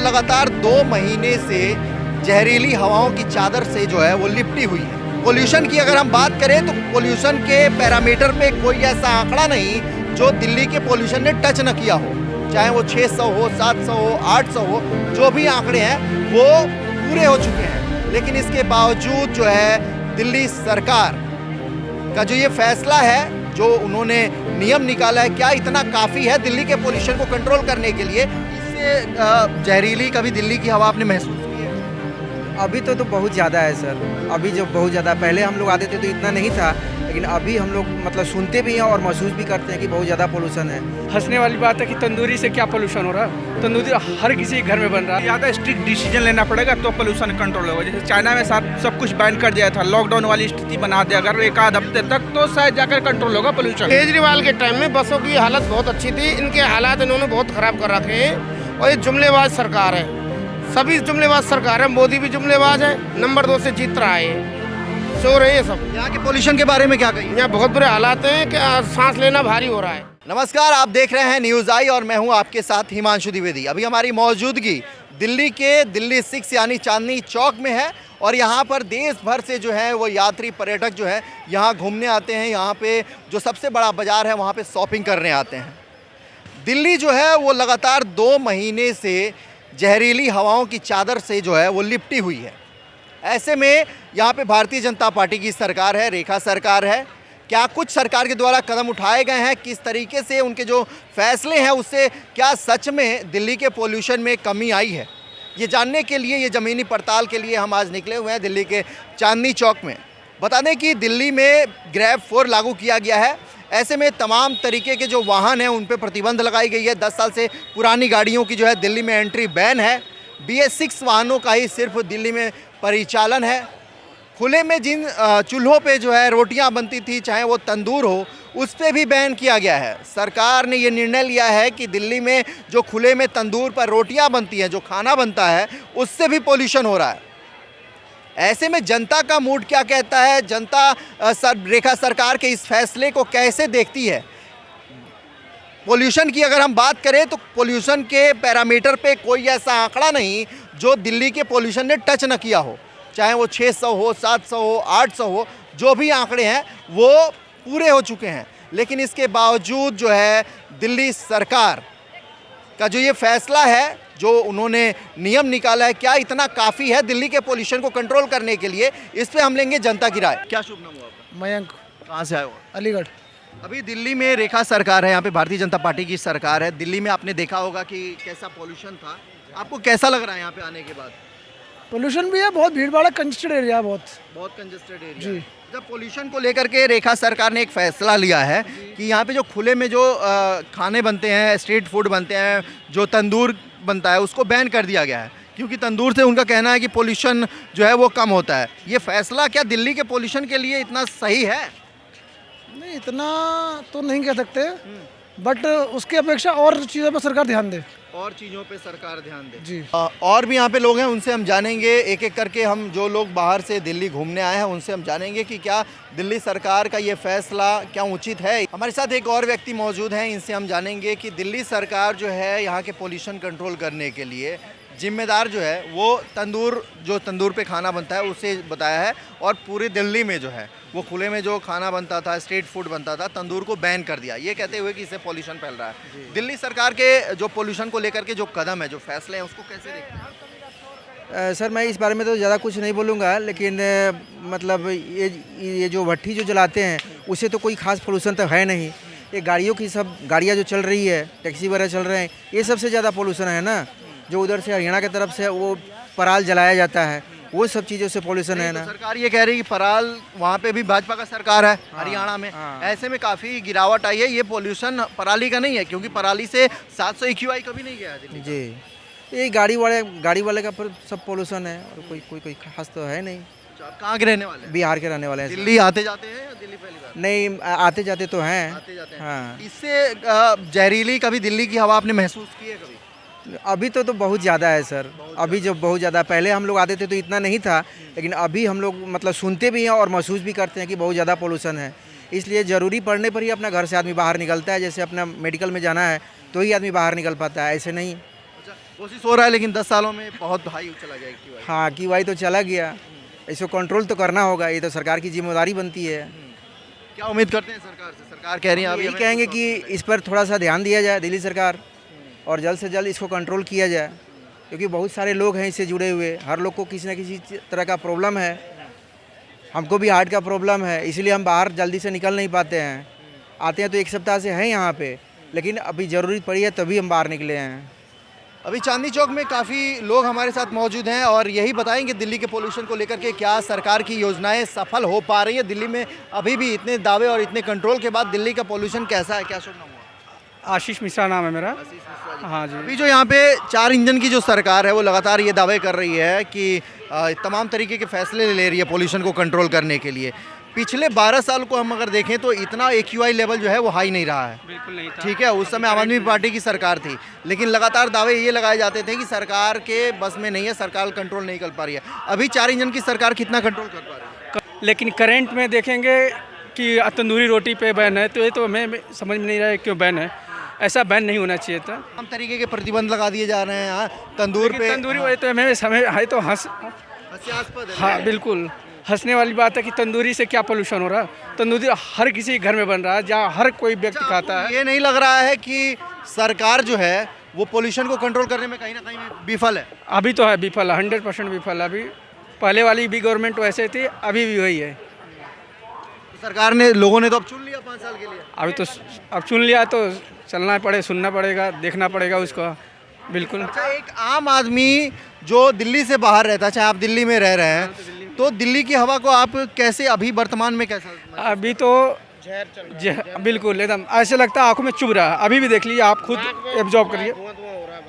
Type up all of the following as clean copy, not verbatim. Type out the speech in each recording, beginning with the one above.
लगातार 2 महीने से जहरीली हवाओं की चादर से जो है वो लिपटी हुई है। पोल्यूशन की अगर हम बात करें तो पोल्यूशन के पैरामीटर पे कोई ऐसा आंकड़ा नहीं जो दिल्ली के पोल्यूशन ने टच न किया हो, चाहे वो 600 हो, 700 हो, 800 हो, जो भी आंकड़े हैं वो पूरे हो चुके हैं। लेकिन इसके बावजूद जो है दिल्ली सरकार का जो ये फैसला है, जो उन्होंने नियम निकाला है, क्या इतना काफ़ी है दिल्ली के पोल्यूशन को कंट्रोल करने के लिए? इससे जहरीली कभी दिल्ली की हवा आपने महसूस की है? अभी तो बहुत ज़्यादा है सर। अभी जो बहुत ज़्यादा, पहले हम लोग आते थे तो इतना नहीं था, लेकिन अभी हम लोग मतलब सुनते भी हैं और महसूस भी करते हैं कि बहुत ज़्यादा पोल्यूशन है। हंसने वाली बात है कि तंदूरी से क्या पोल्यूशन हो रहा है। तंदूरी हर किसी के घर में बन रहा है। ज़्यादा स्ट्रिक्ट डिसीजन लेना पड़ेगा तो पोल्यूशन कंट्रोल होगा। जैसे चाइना में सब कुछ बैन कर दिया था, लॉकडाउन वाली स्थिति बना दिया, अगर एक आध हफ्ते तक तो शायद जाकर कंट्रोल होगा पोल्यूशन। केजरीवाल के टाइम में बसों की हालत बहुत अच्छी थी, इनके हालात इन्होंने बहुत खराब कर रखे हैं और ये जुमलेबाज सरकार है। सभी जुमलेबाज सरकार है, मोदी भी जुमलेबाज है, नंबर 2 से जीत रहा है, चोर है ये सब। यहाँ के पोल्यूशन के बारे में क्या कहिए? यहाँ बहुत बुरे हालात हैं कि सांस लेना भारी हो रहा है। नमस्कार, आप देख रहे हैं न्यूज़ आई और मैं हूं आपके साथ हिमांशु द्विवेदी। अभी हमारी मौजूदगी दिल्ली के दिल्ली 6 यानी चांदनी चौक में है और यहाँ पर देश भर से जो है वो यात्री पर्यटक जो है यहाँ घूमने आते हैं। यहाँ पे जो सबसे बड़ा बाज़ार है वहाँ पे शॉपिंग करने आते हैं। दिल्ली जो है वो लगातार 2 महीने से जहरीली हवाओं की चादर से जो है वो लिपटी हुई है। ऐसे में यहाँ पे भारतीय जनता पार्टी की सरकार है, रेखा सरकार है। क्या कुछ सरकार के द्वारा कदम उठाए गए हैं, किस तरीके से उनके जो फैसले हैं उससे क्या सच में दिल्ली के पोल्यूशन में कमी आई है, ये जानने के लिए, ये ज़मीनी पड़ताल के लिए हम आज निकले हुए हैं दिल्ली के चांदनी चौक में। बता दें कि दिल्ली में ग्रैब 4 लागू किया गया है। ऐसे में तमाम तरीके के जो वाहन हैं उन पर प्रतिबंध लगाई गई है। 10 साल से पुरानी गाड़ियों की जो है दिल्ली में एंट्री बैन है। BS6 वाहनों का ही सिर्फ दिल्ली में परिचालन है। खुले में जिन चूल्हों पे जो है रोटियां बनती थी, चाहे वो तंदूर हो, उस पर भी बैन किया गया है। सरकार ने ये निर्णय लिया है कि दिल्ली में जो खुले में तंदूर पर रोटियां बनती हैं, जो खाना बनता है, उससे भी पोल्यूशन हो रहा है। ऐसे में जनता का मूड क्या कहता है, जनता रेखा सरकार के इस फैसले को कैसे देखती है? पोल्यूशन की अगर हम बात करें तो पोल्यूशन के पैरामीटर पे कोई ऐसा आंकड़ा नहीं जो दिल्ली के पोल्यूशन ने टच न किया हो, चाहे वो 600 हो, 700 हो, 800 हो, जो भी आंकड़े हैं वो पूरे हो चुके हैं। लेकिन इसके बावजूद जो है दिल्ली सरकार का जो ये फैसला है, जो उन्होंने नियम निकाला है, क्या इतना काफ़ी है दिल्ली के पोल्यूशन को कंट्रोल करने के लिए? इस पे हम लेंगे जनता की राय। क्या शुभ नाम हुआ आपका? मयंक, कहाँ से आए हो? अलीगढ़। अभी दिल्ली में रेखा सरकार है, यहाँ पे भारतीय जनता पार्टी की सरकार है। दिल्ली में आपने देखा होगा कि कैसा पोल्यूशन था, आपको कैसा लग रहा है यहाँ पे आने के बाद? पोल्यूशन भी है, बहुत भीड़ भाड़, कंजेस्टेड एरिया, बहुत कंजेस्टेड एरिया जी। जब पोल्यूशन को लेकर के रेखा सरकार ने एक फैसला लिया है कि यहाँ पे जो खुले में जो खाने बनते हैं, स्ट्रीट फूड बनते हैं, जो तंदूर बनता है, उसको बैन कर दिया गया है, क्योंकि तंदूर से उनका कहना है कि पोल्यूशन जो है वो कम होता है। ये फैसला क्या दिल्ली के पोल्यूशन के लिए इतना सही है? नहीं, इतना तो नहीं कह सकते, बट उसकी अपेक्षा और चीज़ों पर सरकार ध्यान दे। और चीज़ों पे सरकार ध्यान दे जी। और भी यहाँ पे लोग हैं, उनसे हम जानेंगे एक एक करके। हम जो लोग बाहर से दिल्ली घूमने आए हैं उनसे हम जानेंगे कि क्या दिल्ली सरकार का ये फैसला क्या उचित है। हमारे साथ एक और व्यक्ति मौजूद हैं, इनसे हम जानेंगे कि दिल्ली सरकार जो है यहाँ के पोल्यूशन कंट्रोल करने के लिए जिम्मेदार जो है वो तंदूर पे खाना बनता है उसे बताया है, और पूरी दिल्ली में जो है वो खुले में जो खाना बनता था, स्ट्रीट फूड बनता था, तंदूर को बैन कर दिया, ये कहते हुए कि इससे पोल्यूशन फैल रहा है। दिल्ली सरकार के जो पोल्यूशन को लेकर के जो कदम है, जो फैसले हैं, उसको कैसे देखते हैं? सर मैं इस बारे में तो ज़्यादा कुछ नहीं बोलूँगा, लेकिन मतलब ये जो भट्टी जो जलाते हैं उससे तो कोई ख़ास पोल्यूशन तो है नहीं। ये गाड़ियों की सब गाड़ियाँ जो चल रही है, टैक्सी वगैरह चल रहे हैं, ये सबसे ज़्यादा पोल्यूशन है ना। जो उधर से हरियाणा की तरफ से वो पराल जलाया जाता है, वो सब चीज़ों से पोल्यूशन है ना। तो सरकार ये कह रही है कि पराल, वहाँ पे भी भाजपा का सरकार है हरियाणा में। ऐसे में काफ़ी गिरावट आई है। ये पोल्यूशन पराली का नहीं है, क्योंकि पराली से 700 EQI कभी नहीं गया दिल्ली का। जी, ये गाड़ी वाले का पर सब पोल्यूशन है, और कोई खास तो है नहीं। आप कहाँ के रहने वाले हैं? बिहार के रहने वाले हैं। दिल्ली आते जाते हैं या दिल्ली पहली बार? नहीं, आते जाते तो हैं। आते जाते हैं। हाँ। इससे जहरीली कभी दिल्ली की हवा आपने महसूस की है कभी? अभी तो बहुत ज़्यादा है सर। अभी जो बहुत ज़्यादा, पहले हम लोग आते थे तो इतना नहीं था, लेकिन अभी हम लोग मतलब सुनते भी हैं और महसूस भी करते हैं कि बहुत ज़्यादा पोल्यूशन है। इसलिए ज़रूरी पड़ने पर ही अपना घर से आदमी बाहर निकलता है। जैसे अपना मेडिकल में जाना है तो ही आदमी बाहर निकल पाता है, ऐसे नहीं। कोशिश हो रहा है लेकिन 10 सालों में बहुत हाई चला जाएगा QI। हाँ QI तो चला गया, इसको कंट्रोल तो करना होगा, ये तो सरकार की जिम्मेदारी बनती है। क्या उम्मीद करते हैं सरकार से? सरकार कह रही है अभी यही हमें कहेंगे कुछ कि इस पर थोड़ा सा ध्यान दिया जाए दिल्ली सरकार, और जल्द से जल्द इसको कंट्रोल किया जाए, क्योंकि बहुत सारे लोग हैं इससे जुड़े हुए, हर लोग को किसी न किसी तरह का प्रॉब्लम है। हमको भी हार्ट का प्रॉब्लम है, इसलिए हम बाहर जल्दी से निकल नहीं पाते हैं। आते हैं तो एक सप्ताह से हैं यहाँ पे, लेकिन अभी ज़रूरी पड़ी है तभी हम बाहर निकले हैं। अभी चांदनी चौक में काफ़ी लोग हमारे साथ मौजूद हैं और यही बताएंगे दिल्ली के पोल्यूशन को लेकर के क्या सरकार की योजनाएं सफल हो पा रही है। दिल्ली में अभी भी इतने दावे और इतने कंट्रोल के बाद दिल्ली का पोल्यूशन कैसा है, क्या शुभ नाम हुआ? आशीष मिश्रा नाम है मेरा। हाँ जी। अभी जो यहाँ पे 4 इंजन की जो सरकार है वो लगातार ये दावे कर रही है कि तमाम तरीके के फैसले ले रही है पोल्यूशन को कंट्रोल करने के लिए। पिछले 12 साल को हम अगर देखें तो इतना AQI लेवल जो है वो हाई नहीं रहा है। बिल्कुल नहीं था। ठीक है, उस समय आम आदमी पार्टी की सरकार थी, लेकिन लगातार दावे ये लगाए जाते थे कि सरकार के बस में नहीं है, सरकार कंट्रोल नहीं कर पा रही है। अभी 4 इंजन की सरकार कितना कंट्रोल कर पा रही है? लेकिन करंट में देखेंगे कि तंदूरी रोटी पे बैन है, तो ये तो हमें समझ में नहीं रहा है क्यों बैन है। ऐसा बैन नहीं होना चाहिए था। तमाम तरीके के प्रतिबंध लगा दिए जा रहे हैं यहाँ तंदूर पे। तंदूरी वही तो हमें समय है तो हास्यास्पद है। हाँ बिल्कुल हंसने वाली बात है कि तंदूरी से क्या पोल्यूशन हो रहा है। तंदूरी हर किसी घर में बन रहा है, जहाँ हर कोई व्यक्ति खाता है। ये नहीं लग रहा है कि सरकार जो है वो पोल्यूशन को कंट्रोल करने में कहीं ना कहीं विफल है? अभी तो है विफल, 100% विफल। अभी पहले वाली भी गवर्नमेंट वैसे थी, अभी भी वही है। तो सरकार ने, लोगों ने तो अब चुन लिया 5 साल के लिए। अभी तो अब चुन लिया तो चलना पड़े, सुनना पड़ेगा, देखना पड़ेगा उसको। बिल्कुल। अच्छा, एक आम आदमी जो दिल्ली से बाहर रहता है, चाहे आप दिल्ली में रह रहे हैं, तो दिल्ली की हवा को आप कैसे अभी वर्तमान में कैसा? अभी तो बिल्कुल एकदम ऐसे लगता है आंखों में चुभ रहा है। अभी भी देख लीजिए, आप खुद एब्जॉर्ब करिए,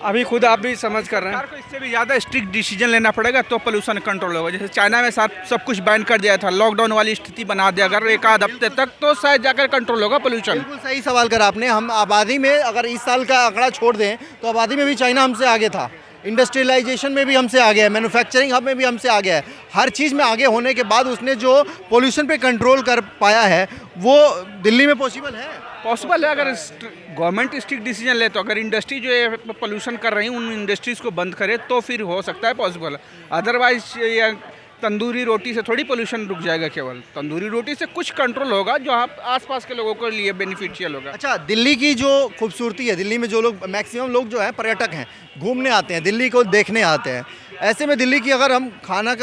अभी खुद आप भी समझ कर रहे हैं। सरकार को इससे भी ज़्यादा स्ट्रिक्ट डिसीजन लेना पड़ेगा तो पोल्यूशन कंट्रोल होगा। जैसे चाइना में सब कुछ बैन कर दिया था, लॉकडाउन वाली स्थिति बना दिया अगर एक आध हफ्ते तक, तो शायद जाकर कंट्रोल होगा पोल्यूशन। बिल्कुल सही सवाल करा आपने। हम आबादी में अगर इस साल का आंकड़ा छोड़ दें तो आबादी में भी चाइना हमसे आगे था, इंडस्ट्रियलाइजेशन में भी हमसे आगे है, मैन्युफैक्चरिंग हब में भी हमसे आगे है। हर चीज़ में आगे होने के बाद उसने जो पोल्यूशन पे कंट्रोल कर पाया है वो दिल्ली में पॉसिबल है। पॉसिबल है अगर गवर्नमेंट स्ट्रिक्ट डिसीजन ले, तो अगर इंडस्ट्री जो है पोल्यूशन कर रही है उन इंडस्ट्रीज़ को बंद करे तो फिर हो सकता है पॉसिबल। अदरवाइज तंदूरी रोटी से थोड़ी पोल्यूशन रुक जाएगा, केवल तंदूरी रोटी से कुछ कंट्रोल होगा जो आप आसपास के लोगों के लिए बेनिफिशियल होगा। अच्छा, दिल्ली की जो खूबसूरती है, दिल्ली में जो लोग मैक्सिमम लोग जो है पर्यटक हैं, घूमने आते हैं, दिल्ली को देखने आते हैं। ऐसे में दिल्ली की अगर हम खाना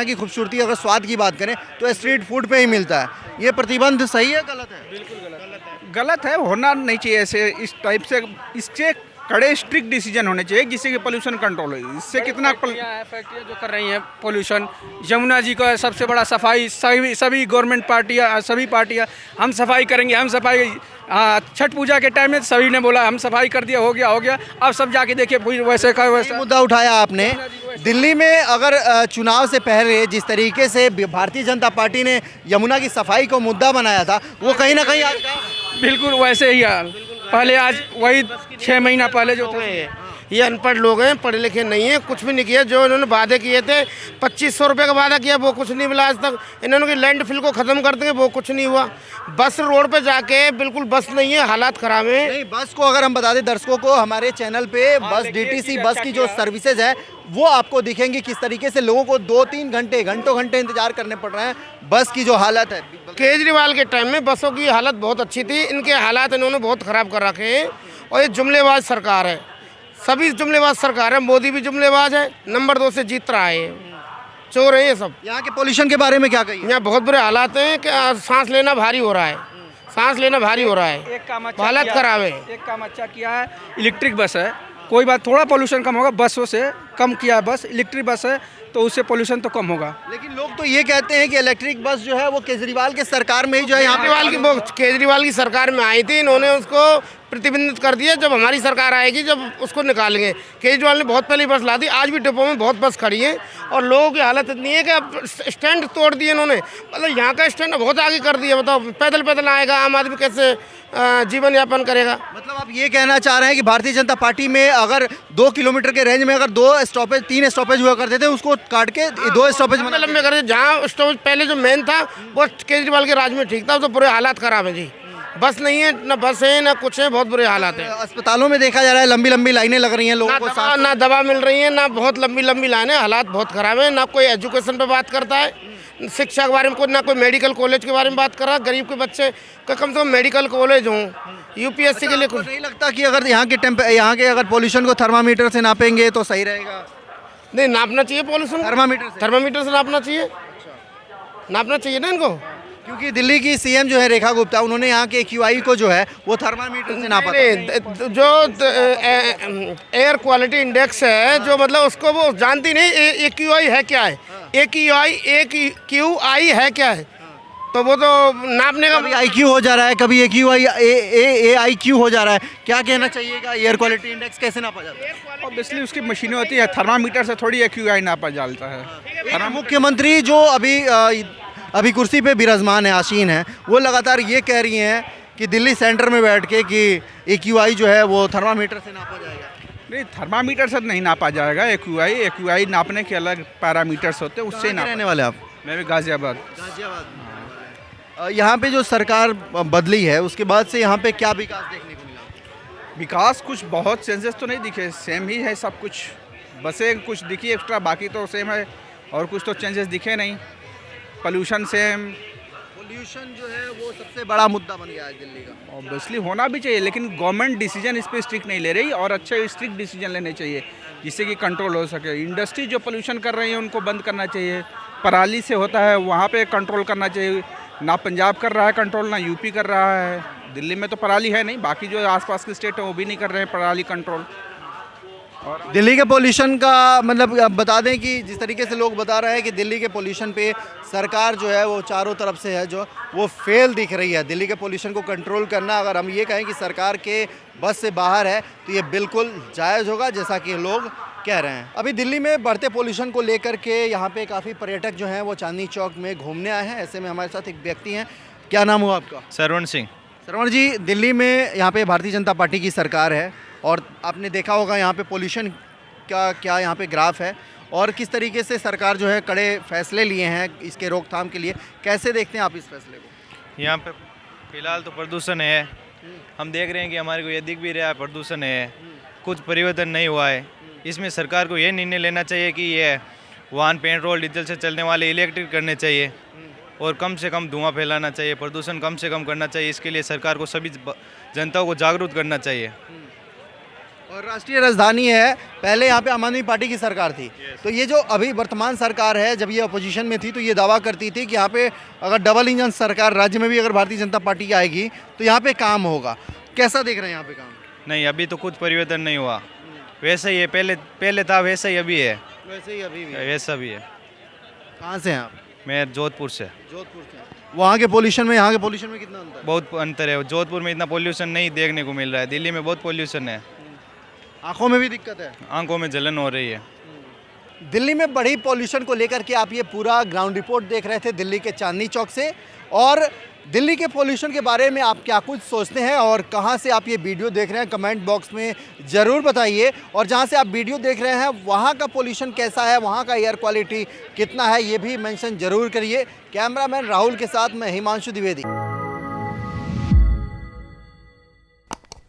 की खूबसूरती, अगर स्वाद की बात करें तो स्ट्रीट फूड पे ही मिलता है। ये प्रतिबंध सही है, गलत है? बिल्कुल गलत है, होना नहीं चाहिए ऐसे। इस टाइप से इससे कड़े स्ट्रिक्ट डिसीजन होने चाहिए जिससे कि पोल्यूशन कंट्रोल हो। इससे कितना फैक्ट्रियाँ जो कर रही हैं पोल्यूशन, यमुना जी का सबसे बड़ा सफाई, सभी गवर्नमेंट पार्टियाँ, सभी पार्टियाँ हम सफाई करेंगे, हम सफाई। छठ पूजा के टाइम में सभी ने बोला हम सफाई कर दिया, हो गया। अब सब जाके देखिए फिर वैसे का वैसा। मुद्दा उठाया आपने। दिल्ली में अगर चुनाव से पहले जिस तरीके से भारतीय जनता पार्टी ने यमुना की सफाई को मुद्दा बनाया था, वो कहीं ना कहीं आज बिल्कुल वैसे ही हाल पहले आज वही 6 महीना पहले जो थे। ये अनपढ़ लोग हैं, पढ़े लिखे नहीं हैं, कुछ भी नहीं किया। जो इन्होंने वादे किए थे 2500 रुपये का वादा किया, वो कुछ नहीं मिला आज तक। इन्होंने कि लैंडफिल को ख़त्म कर देंगे, वो कुछ नहीं हुआ। बस रोड पे जाके बिल्कुल बस नहीं है, हालात ख़राब है। नहीं, बस को अगर हम बता दें दर्शकों को, हमारे चैनल पे बस DTC बस की जो सर्विसेज है वो आपको दिखेंगी किस तरीके से लोगों को 2-3 घंटों इंतजार करने पड़ रहे हैं। बस की जो हालत है, केजरीवाल के टाइम में बसों की हालत बहुत अच्छी थी, इनके हालात इन्होंने बहुत ख़राब कर रखे हैं। और ये जुमलेबाज सरकार है, सभी जुमलेबाज सरकार है। मोदी भी जुमलेबाज है, नंबर 2 से जीत रहा है, चोर है ये सब। यहाँ के पोल्यूशन के बारे में क्या कहिए? यहाँ बहुत बुरे हालात हैं कि सांस लेना भारी हो रहा है, सांस लेना भारी हो रहा है, एक काम अच्छा हालत किया, खराब है। एक काम अच्छा किया है, इलेक्ट्रिक बस है, कोई बात, थोड़ा पोल्यूशन कम होगा, बसों से कम किया है। बस इलेक्ट्रिक बस है तो उससे पोल्यूशन तो कम होगा। लेकिन लोग तो ये कहते हैं कि इलेक्ट्रिक बस जो है वो केजरीवाल के सरकार में ही जो है यहाँ केजरीवाल की सरकार में आई थी, इन्होंने उसको प्रतिबंधित कर दिया। जब हमारी सरकार आएगी जब उसको निकालेंगे। केजरीवाल ने बहुत पहले बस ला दी, आज भी डिपो में बहुत बस खड़ी है और लोगों की हालत इतनी है कि अब स्टैंड तोड़ दिए इन्होंने। मतलब यहाँ का स्टैंड बहुत आगे कर दिया। बताओ पैदल आएगा आम आदमी, कैसे जीवन यापन करेगा? मतलब आप ये कहना चाह रहे हैं कि भारतीय जनता पार्टी में अगर 2 किलोमीटर के रेंज में अगर 3 स्टॉपेज हुआ करते थे, उसको काट के 2 स्टॉपेज लंबे कर दिए। जहाँ स्टॉपेज पहले जो मेन था वो केजरीवाल के राज में ठीक था, तो पूरे हालात खराब है जी। बस नहीं है, ना बस है ना कुछ है, बहुत बुरे हालात हैं। अस्पतालों में देखा जा रहा है लंबी लंबी लाइनें लग रही हैं लोगों को साथ। ना दवा मिल रही है, ना बहुत लंबी लंबी लाइनें, हालात बहुत ख़राब है। ना कोई एजुकेशन पे बात करता है, शिक्षा के बारे में, ना कोई मेडिकल कॉलेज के बारे में बात कर रहा है। गरीब के बच्चे का कम से कम मेडिकल कॉलेज हों, यूपीएससी के लिए आपको कुछ नहीं लगता कि अगर यहाँ के अगर पोल्यूशन को थर्मामीटर से नापेंगे तो सही रहेगा? नहीं, नापना चाहिए पोल्यूशन, थर्मामीटर से नापना चाहिए, नापना चाहिए ना इनको। क्योंकि दिल्ली की सीएम जो है रेखा गुप्ता, उन्होंने यहाँ के एक्यूआई को जो है वो थर्मामीटर से नापा था। जो एयर क्वालिटी इंडेक्स है, जो मतलब उसको वो जानती नहीं एक्यूआई है क्या है, एक्यूआई है क्या है, तो वो तो नापने का कभी आईक्यू हो जा रहा है, कभी एक्यूआई AIQ हो जा रहा है। क्या कहना चाहिएगा, एयर क्वालिटी इंडेक्स कैसे नापा जाता है? ऑब्वियसली उसकी मशीनें होती है, थर्मामीटर से थोड़ी एक्यूआई नापा जाता है। मुख्यमंत्री जो अभी कुर्सी पे विराजमान है, आसीन है, वो लगातार ये कह रही हैं कि दिल्ली सेंटर में बैठ के कि एक्यूआई जो है वो थर्मामीटर से नापा जाएगा। नहीं, थर्मामीटर से नहीं नापा जाएगा एक्यूआई नापने के अलग पैरामीटर्स होते हैं, उससे ही रहने नापा। वाले आप? मैं भी गाजियाबाद। यहाँ पे जो सरकार बदली है उसके बाद से यहाँ पे क्या विकास देखने को मिला? विकास कुछ बहुत चेंजेस तो नहीं दिखे, सेम ही है सब कुछ, बसें कुछ दिखी एक्स्ट्रा, बाकी तो सेम है और कुछ तो चेंजेस दिखे नहीं। पोल्यूशन सेम, पोल्यूशन जो है वो सबसे बड़ा मुद्दा बन गया है दिल्ली का। ऑब्वियसली होना भी चाहिए, लेकिन गवर्नमेंट डिसीजन इस पर स्ट्रिक्ट नहीं ले रही और अच्छे स्ट्रिक्ट डिसीजन लेने चाहिए जिससे कि कंट्रोल हो सके। इंडस्ट्री जो पोल्यूशन कर रही है उनको बंद करना चाहिए, पराली से होता है वहाँ पे कंट्रोल करना चाहिए। ना पंजाब कर रहा है कंट्रोल, ना यूपी कर रहा है, दिल्ली में तो पराली है नहीं, बाकी जो आसपास के स्टेट है वो भी नहीं कर रहे हैं पराली कंट्रोल। दिल्ली के पोल्यूशन का मतलब बता दें कि जिस तरीके से लोग बता रहे हैं कि दिल्ली के पोल्यूशन पे सरकार जो है वो चारों तरफ से है जो वो फेल दिख रही है। दिल्ली के पोल्यूशन को कंट्रोल करना, अगर हम ये कहें कि सरकार के बस से बाहर है, तो ये बिल्कुल जायज़ होगा, जैसा कि लोग कह रहे हैं। अभी दिल्ली में बढ़ते पोल्यूशन को लेकर के यहाँ पे काफ़ी पर्यटक जो हैं वो चांदनी चौक में घूमने आए हैं। ऐसे में हमारे साथ एक व्यक्ति हैं। क्या नाम हुआ आपका? सरवण सिंह। सरवण जी, दिल्ली में यहाँ पे भारतीय जनता पार्टी की सरकार है और आपने देखा होगा यहाँ पे पोल्यूशन का क्या यहाँ पे ग्राफ है और किस तरीके से सरकार जो है कड़े फैसले लिए हैं इसके रोकथाम के लिए। कैसे देखते हैं आप इस फैसले को? यहाँ पे फिलहाल तो प्रदूषण है, हम देख रहे हैं कि हमारे को ये दिख भी रहा है प्रदूषण है, कुछ परिवर्तन नहीं हुआ है। इसमें सरकार को ये निर्णय लेना चाहिए कि ये वाहन पेट्रोल डीजल से चलने वाले इलेक्ट्रिक करने चाहिए और कम से कम धुआं फैलाना चाहिए, प्रदूषण कम से कम करना चाहिए। इसके लिए सरकार को सभी जनता को जागरूक करना चाहिए। और राष्ट्रीय राजधानी है, पहले यहाँ पे आम आदमी पार्टी की सरकार थी, तो ये जो अभी वर्तमान सरकार है, जब ये अपोजिशन में थी तो ये दावा करती थी कि यहाँ पे अगर डबल इंजन सरकार राज्य में भी अगर भारतीय जनता पार्टी आएगी तो यहाँ पे काम होगा। कैसा देख रहे हैं यहाँ पे काम? नहीं, अभी तो कुछ परिवर्तन नहीं हुआ, वैसा ही है, पहले था वैसा ही अभी है, वैसे ही अभी भी वैसा भी है। कहाँ से हैं आप? मैं जोधपुर से। जोधपुर से। वहाँ के पोल्यूशन में यहाँ के पोल्यूशन में कितना अंतर है? बहुत अंतर है, जोधपुर में इतना पोल्यूशन नहीं देखने को मिल रहा है, दिल्ली में बहुत पोल्यूशन है, आंखों में भी दिक्कत है, आंखों में जलन हो रही है। दिल्ली में बढ़ी पोल्यूशन को लेकर के आप ये पूरा ग्राउंड रिपोर्ट देख रहे थे दिल्ली के चांदनी चौक से। और दिल्ली के पोल्यूशन के बारे में आप क्या कुछ सोचते हैं और कहां से आप ये वीडियो देख रहे हैं, कमेंट बॉक्स में ज़रूर बताइए। और जहां से आप वीडियो देख रहे हैं वहां का पोल्यूशन कैसा है, वहां का एयर क्वालिटी कितना है, ये भी मेंशन ज़रूर करिए। कैमरामैन राहुल के साथ मैं हिमांशु द्विवेदी।